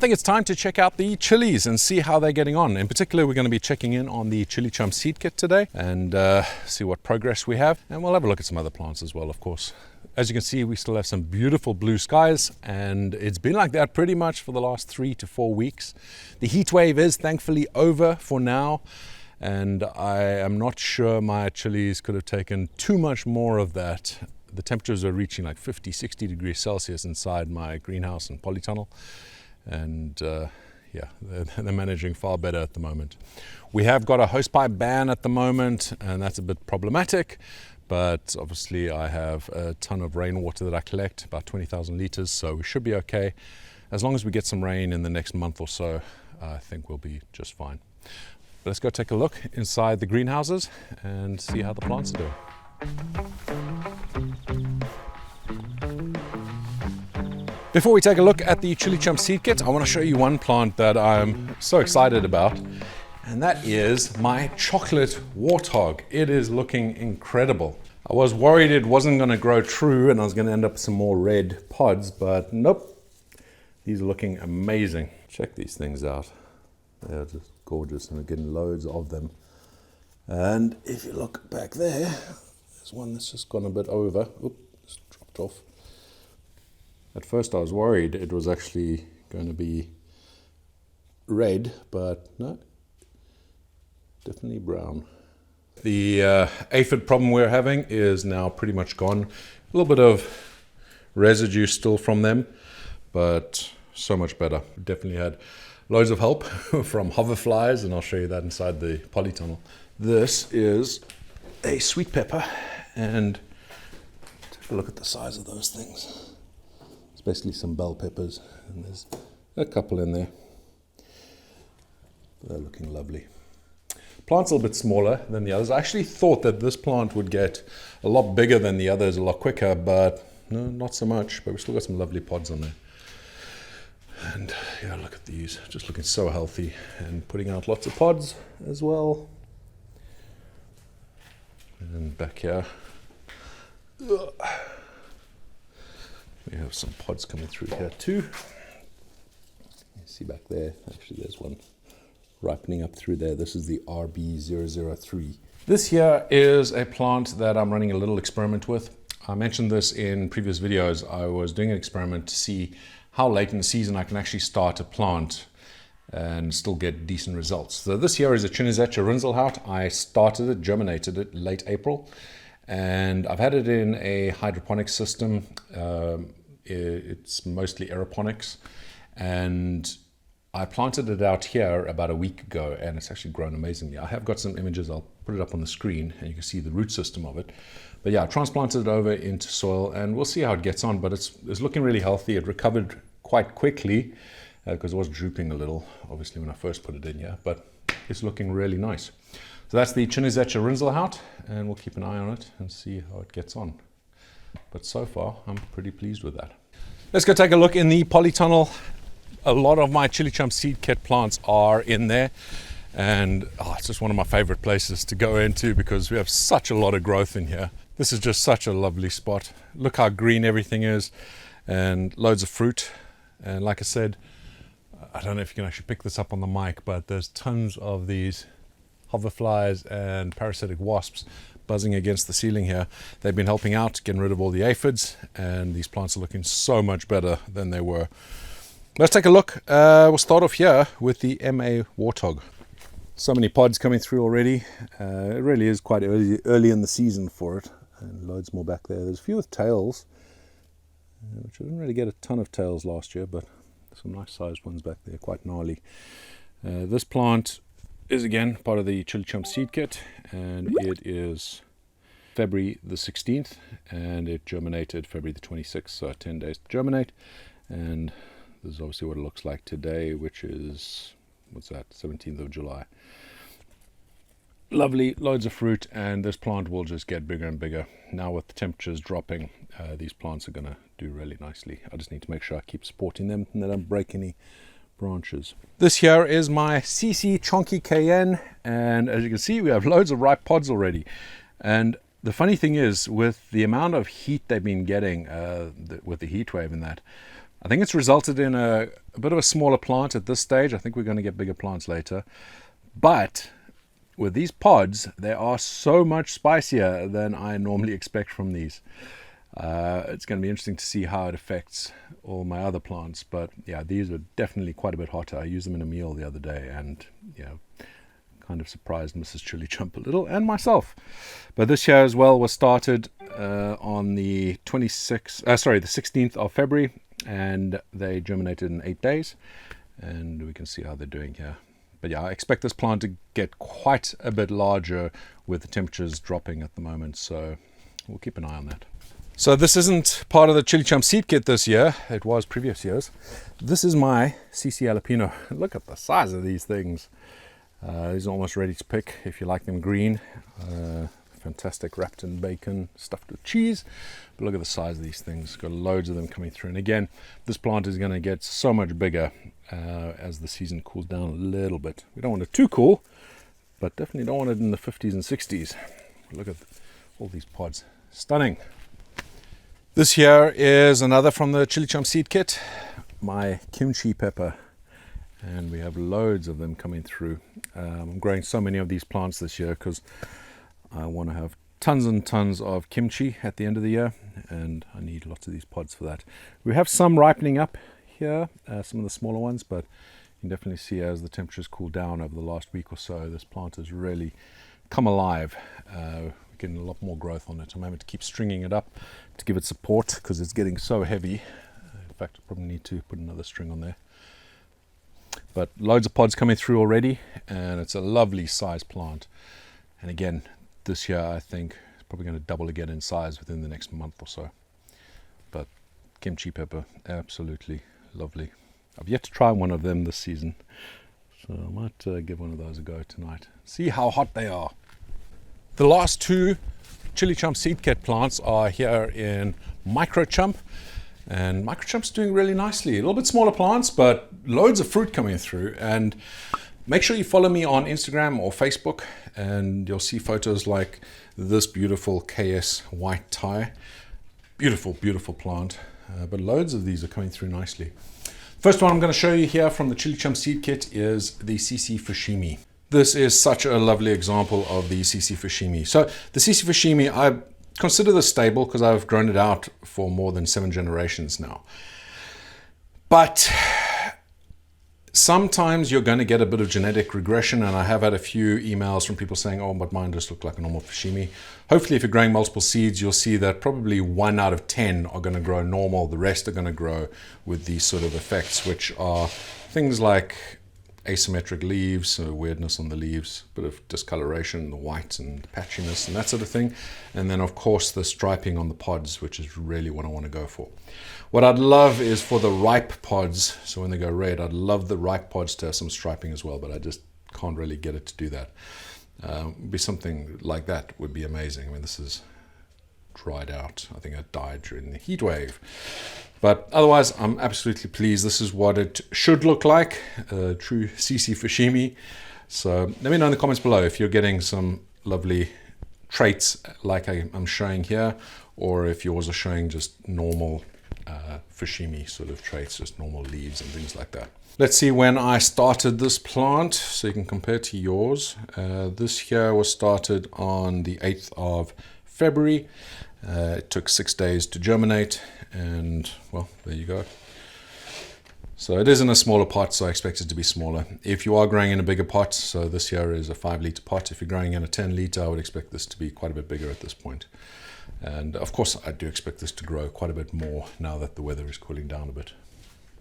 think it's time to check out the chilies and see how they're getting on. In particular, we're going to be checking in on the ChilliChump Seed Kit today and see what progress we have. And we'll have a look at some other plants as well, of course. As you can see, we still have some beautiful blue skies, and it's been like that pretty much for the last 3 to 4 weeks. The heat wave is thankfully over for now, and I am not sure my chilies could have taken too much more of that. The temperatures are reaching like 50, 60 degrees Celsius inside my greenhouse and polytunnel. And yeah, they're managing far better at the moment. We have got a hosepipe ban at the moment, and that's a bit problematic. But obviously I have a ton of rainwater that I collect, about 20,000 liters, so we should be okay. As long as we get some rain in the next month or so, I think we'll be just fine. But let's go take a look inside the greenhouses and see how the plants are doing. Before we take a look at the ChilliChump Seed Kit, I want to show you one plant that I'm so excited about, and that is my Chocolate Warthog. It is looking incredible. I was worried it wasn't going to grow true and I was going to end up with some more red pods, but nope. These are looking amazing. Check these things out. They're just gorgeous, and we're getting loads of them. And if you look back there, there's one that's just gone a bit over. Oop, it's dropped off. At first I was worried it was actually going to be red, but no, definitely brown. The aphid problem we're having is now pretty much gone. A little bit of residue still from them, but so much better. Definitely had loads of help from Hoverflies, and I'll show you that inside the polytunnel. This is a sweet pepper, and take a look at the size of those things. It's basically some bell peppers, and there's a couple in there. They're looking lovely. Plant's a little bit smaller than the others. I actually thought that this plant would get a lot bigger than the others, a lot quicker, but no, not so much. But we've still got some lovely pods on there. And yeah, look at these, just looking so healthy and putting out lots of pods as well. And back here, we have some pods coming through here too. You see back there, actually there's one ripening up through there. This is the RB003. This here is a plant that I'm running a little experiment with. I mentioned this in previous videos. I was doing an experiment to see how late in the season I can actually start a plant and still get decent results. So this here is a Chinizeccia Rinselhout. I started it, germinated it late April, and I've had it in a hydroponics system. It's mostly aeroponics, and I planted it out here about a week ago, and it's actually grown amazingly. I have got some images, I'll put it up on the screen, and you can see the root system of it. But yeah, I transplanted it over into soil, and we'll see how it gets on, but it's looking really healthy. It recovered quite quickly, because it was drooping a little, obviously, when I first put it in here, but it's looking really nice. So that's the Chinizeccia Rinselhout, and we'll keep an eye on it and see how it gets on. But so far, I'm pretty pleased with that. Let's go take a look in the polytunnel. A lot of my ChilliChump Seed Kit plants are in there, and it's just one of my favorite places to go into because we have such a lot of growth in here. This is just such a lovely spot. Look how green everything is, and loads of fruit. And like I said, I don't know if you can actually pick this up on the mic, but there's tons of these hoverflies and parasitic wasps buzzing against the ceiling here. They've been helping out, getting rid of all the aphids, and these plants are looking so much better than they were. Let's take a look. We'll start off here with the MA Warthog. So many pods coming through already. It really is quite early in the season for it, and loads more back there. There's a few with tails, which I didn't really get a ton of tails last year, but some nice sized ones back there, quite gnarly. This plant is again part of the ChilliChump Seed Kit, and it is February the 16th, and it germinated February the 26th, so 10 days to germinate. And this is obviously what it looks like today, which is, what's that, 17th of July. Lovely, loads of fruit, and this plant will just get bigger and bigger. Now with the temperatures dropping, these plants are going to do really nicely. I just need to make sure I keep supporting them and they don't break any branches. This here is my CC Chonky Cayenne, and as you can see, we have loads of ripe pods already. And the funny thing is, with the amount of heat they've been getting with the heat wave and that, I think it's resulted in a bit of a smaller plant at this stage. I think we're going to get bigger plants later. But with these pods, they are so much spicier than I normally expect from these. It's going to be interesting to see how it affects all my other plants. But yeah, these are definitely quite a bit hotter. I used them in a meal the other day, and yeah, kind of surprised Mrs. ChilliChump a little, and myself. But this year as well was started on the 16th of February, and they germinated in 8 days, and we can see how they're doing here. But yeah, I expect this plant to get quite a bit larger with the temperatures dropping at the moment, so we'll keep an eye on that. So this isn't part of the ChilliChump Seed Kit this year. It was previous years. This is my CC Jalapeno. Look at the size of these things. These are almost ready to pick if you like them green. Fantastic, wrapped in bacon, stuffed with cheese. But look at the size of these things. Got loads of them coming through. And again, this plant is going to get so much bigger as the season cools down a little bit. We don't want it too cool, but definitely don't want it in the 50s and 60s. Look at all these pods. Stunning. This here is another from the ChilliChump Seed Kit, my Kimchi Pepper. And we have loads of them coming through. I'm growing so many of these plants this year because I want to have tons and tons of kimchi at the end of the year, and I need lots of these pods for that. We have some ripening up here, some of the smaller ones, but you can definitely see as the temperatures cool down over the last week or so, this plant has really come alive. We're getting a lot more growth on it. I'm having to keep stringing it up to give it support because it's getting so heavy. In fact, I probably need to put another string on there. But loads of pods coming through already, and it's a lovely size plant. And again, this year I think it's probably going to double again in size within the next month or so. But Kimchi Pepper, absolutely lovely. I've yet to try one of them this season, so I might give one of those a go tonight. See how hot they are. The last two ChilliChump Seed Kit plants are here in Microchump. And Microchump's doing really nicely. A little bit smaller plants, but loads of fruit coming through. And make sure you follow me on Instagram or Facebook, and you'll see photos like this beautiful KS white tie. Beautiful, beautiful plant. But loads of these are coming through nicely. First one I'm going to show you here from the ChilliChump Seed Kit is the CC Fushimi. This is such a lovely example of the CC Fushimi. So the CC Fushimi, I consider this stable because I've grown it out for more than 7 generations now. But sometimes you're going to get a bit of genetic regression, and I have had a few emails from people saying, oh, but mine just look like a normal Fushimi. Hopefully, if you're growing multiple seeds, you'll see that probably 1 out of 10 are going to grow normal. The rest are going to grow with these sort of effects, which are things like asymmetric leaves, so weirdness on the leaves, bit of discoloration, the white and the patchiness and that sort of thing. And then of course the striping on the pods, which is really what I want to go for. What I'd love is for the ripe pods, so when they go red, I'd love the ripe pods to have some striping as well, but I just can't really get it to do that. Be something like that would be amazing. I mean, this is dried out. I think it died during the heat wave. But otherwise, I'm absolutely pleased. This is what it should look like, a true CC Fushimi. So let me know in the comments below if you're getting some lovely traits like I'm showing here, or if yours are showing just normal Fushimi sort of traits, just normal leaves and things like that. Let's see when I started this plant so you can compare to yours. This here was started on the 8th of February. It took 6 days to germinate, and well, there you go. So it is in a smaller pot, so I expect it to be smaller. If you are growing in a bigger pot, so this here is a 5-litre pot. If you're growing in a 10-litre, I would expect this to be quite a bit bigger at this point. And of course, I do expect this to grow quite a bit more now that the weather is cooling down a bit.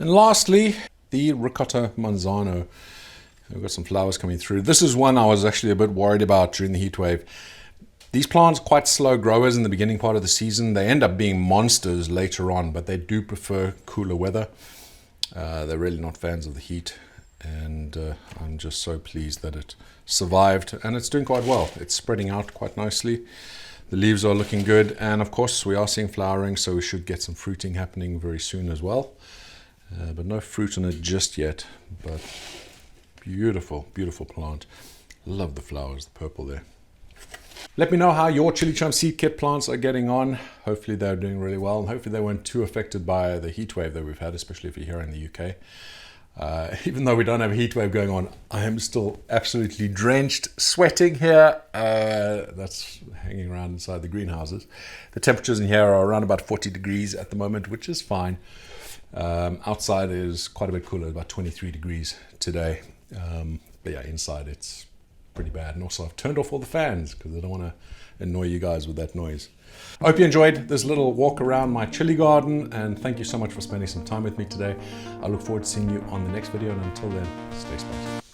And lastly, the Rocoto Manzano. We've got some flowers coming through. This is one I was actually a bit worried about during the heat wave. These plants are quite slow growers in the beginning part of the season. They end up being monsters later on, but they do prefer cooler weather. They're really not fans of the heat, and I'm just so pleased that it survived, and it's doing quite well. It's spreading out quite nicely. The leaves are looking good, and of course we are seeing flowering, so we should get some fruiting happening very soon as well. But no fruit on it just yet, but beautiful, beautiful plant. Love the flowers, the purple there. Let me know how your ChilliChump Seed Kit plants are getting on. Hopefully they're doing really well, and hopefully they weren't too affected by the heat wave that we've had, especially if you're here in the UK. Even though we don't have a heat wave going on, I am still absolutely drenched, sweating here. That's hanging around inside the greenhouses. The temperatures in here are around about 40 degrees at the moment, which is fine. Outside is quite a bit cooler, about 23 degrees today. But yeah, inside it's pretty bad. And also I've turned off all the fans because I don't want to annoy you guys with that noise. I hope you enjoyed this little walk around my chili garden, and thank you so much for spending some time with me today. I look forward to seeing you on the next video, and until then, stay spicy.